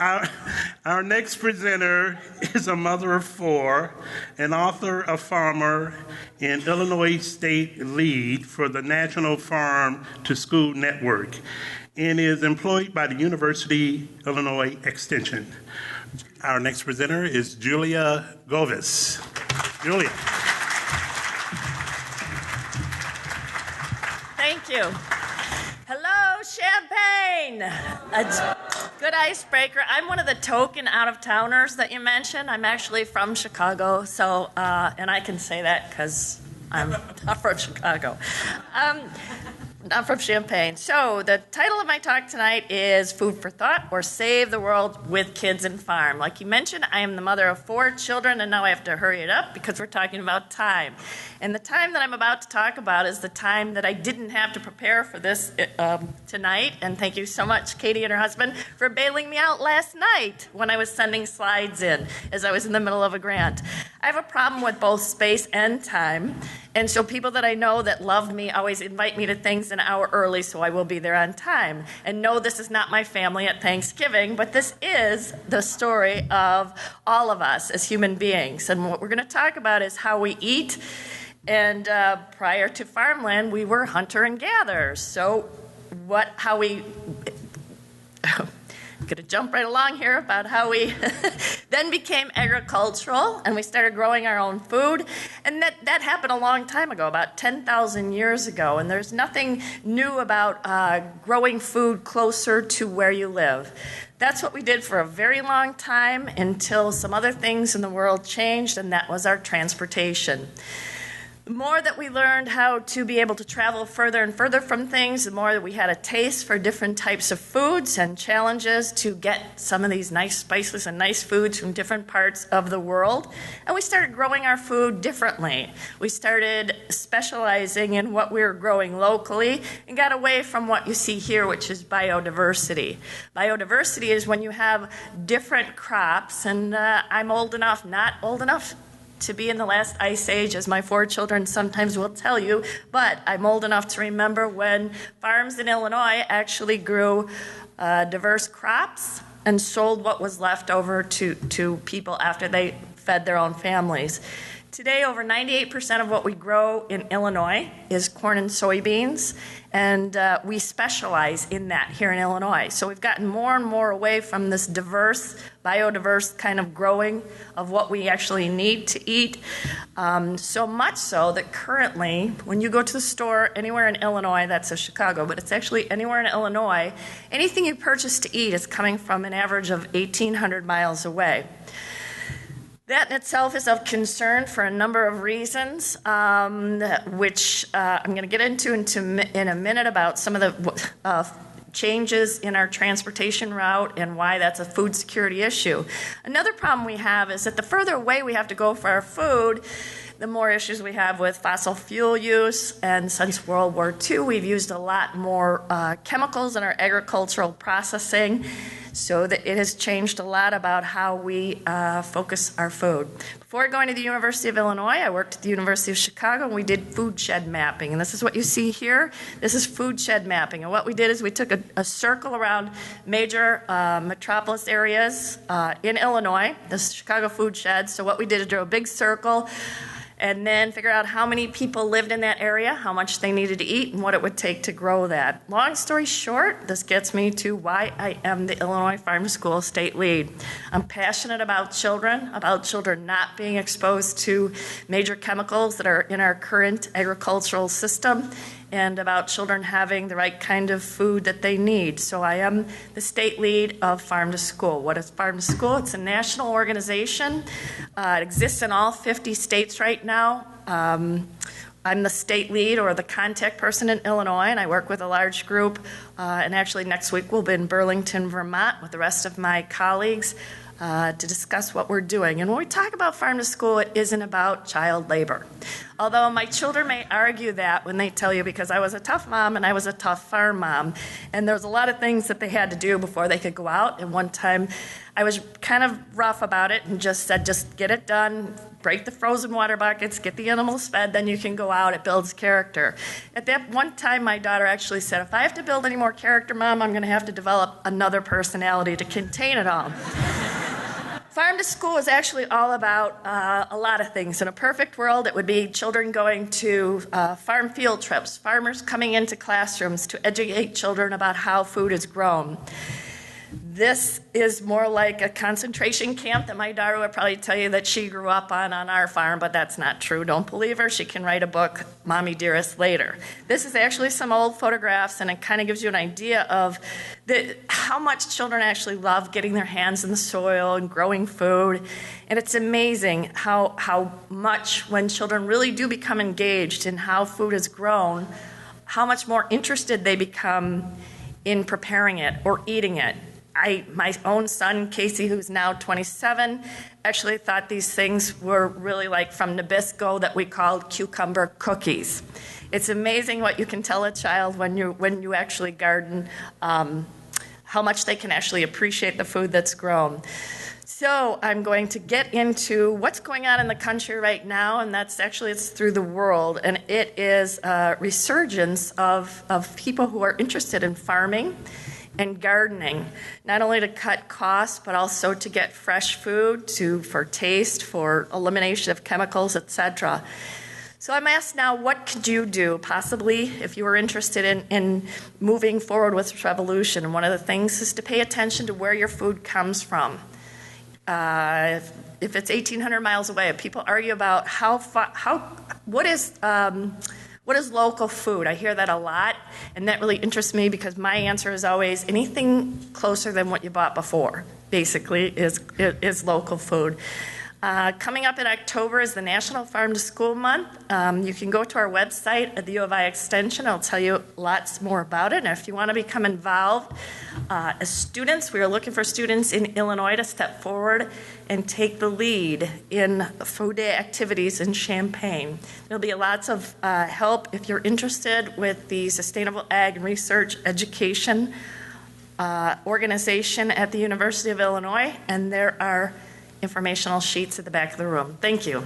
Our, our next presenter is a mother of four, an author, a farmer, and Illinois State lead for the National Farm to School Network, and is employed by the University of Illinois Extension. Our next presenter is Julia Govis. Julia. Thank you. Hello, Champaign. A good icebreaker. I'm one of the token out-of-towners that you mentioned. I'm actually from Chicago, so and I can say that because I'm not from Chicago. I'm from Champaign. So the title of my talk tonight is Food for Thought, or Save the World with Kids and Farm. Like you mentioned, I am the mother of four children, and now I have to hurry it up because we're talking about time. And the time that I'm about to talk about is the time that I didn't have to prepare for this tonight. And thank you so much, Katie and her husband, for bailing me out last night when I was sending slides in as I was in the middle of a grant. I have a problem with both space and time. And so people that I know that love me always invite me to things an hour early so I will be there on time. And no, this is not my family at Thanksgiving, but this is the story of all of us as human beings. And what we're going to talk about is how we eat. And prior to farmland, we were hunter and gatherers. So how we... I'm going to jump right along here about how we then became agricultural and we started growing our own food. And that happened a long time ago, about 10,000 years ago. And there's nothing new about growing food closer to where you live. That's what we did for a very long time until some other things in the world changed, and that was our transportation. The more that we learned how to be able to travel further and further from things, the more that we had a taste for different types of foods and challenges to get some of these nice spices and nice foods from different parts of the world. And we started growing our food differently. We started specializing in what we were growing locally and got away from what you see here, which is biodiversity. Biodiversity is when you have different crops, and I'm old enough, not old enough to be in the last ice age, as my four children sometimes will tell you, but I'm old enough to remember when farms in Illinois actually grew diverse crops and sold what was left over to people after they fed their own families. Today, over 98% of what we grow in Illinois is corn and soybeans, and we specialize in that here in Illinois. So we've gotten more and more away from this diverse, biodiverse kind of growing of what we actually need to eat, so much so that currently, when you go to the store anywhere in Illinois, that's Chicago, but it's actually anywhere in Illinois, anything you purchase to eat is coming from an average of 1,800 miles away. That in itself is of concern for a number of reasons, which I'm going to get into in a minute about some of the changes in our transportation route and why that's a food security issue. Another problem we have is that the further away we have to go for our food, the more issues we have with fossil fuel use. And since World War II, we've used a lot more chemicals in our agricultural processing, so that it has changed a lot about how we focus our food. Before going to the University of Illinois, I worked at the University of Chicago, and we did food shed mapping. And this is what you see here. This is food shed mapping. And what we did is we took a circle around major metropolis areas in Illinois, the Chicago food shed. So what we did is draw a big circle and then figure out how many people lived in that area, how much they needed to eat, and what it would take to grow that. Long story short, this gets me to why I am the Illinois Farm to School State Lead. I'm passionate about children not being exposed to major chemicals that are in our current agricultural system, and about children having the right kind of food that they need. So I am the state lead of Farm to School. What is Farm to School? It's a national organization. It exists in all 50 states right now. I'm the state lead or the contact person in Illinois, and I work with a large group. And actually next week we'll be in Burlington, Vermont with the rest of my colleagues to discuss what we're doing. And when we talk about Farm to School, it isn't about child labor. Although my children may argue that when they tell you, because I was a tough mom and I was a tough farm mom, and there was a lot of things that they had to do before they could go out. And one time I was kind of rough about it and just said, just get it done, break the frozen water buckets, get the animals fed, then you can go out. It builds character. At that one time, my daughter actually said, if I have to build any more more character, Mom, I'm going to have to develop another personality to contain it all. Farm to School is actually all about a lot of things. In a perfect world, it would be children going to farm field trips, farmers coming into classrooms to educate children about how food is grown. This is more like a concentration camp that my daughter would probably tell you that she grew up on our farm, but that's not true. Don't believe her. She can write a book, Mommy Dearest, later. This is actually some old photographs, and it kind of gives you an idea of how much children actually love getting their hands in the soil and growing food. And it's amazing how much, when children really do become engaged in how food is grown, how much more interested they become in preparing it or eating it. My own son, Casey, who's now 27, actually thought these things were really like from Nabisco that we called cucumber cookies. It's amazing what you can tell a child when you actually garden, how much they can actually appreciate the food that's grown. So I'm going to get into what's going on in the country right now, and it's through the world, and it is a resurgence of people who are interested in farming and gardening, not only to cut costs, but also to get fresh food, for taste, for elimination of chemicals, etc. So I'm asked now, what could you do, possibly, if you were interested in moving forward with this revolution? And one of the things is to pay attention to where your food comes from. If it's 1,800 miles away, people argue about what is local food? I hear that a lot, and that really interests me because my answer is always anything closer than what you bought before, basically, is local food. Coming up in October is the National Farm to School Month. You can go to our website at the U of I Extension. I'll tell you lots more about it. And if you want to become involved as students, we are looking for students in Illinois to step forward and take the lead in food day activities in Champaign. There'll be lots of help if you're interested with the Sustainable Ag and Research Education organization at the University of Illinois, and there are informational sheets at the back of the room. Thank you.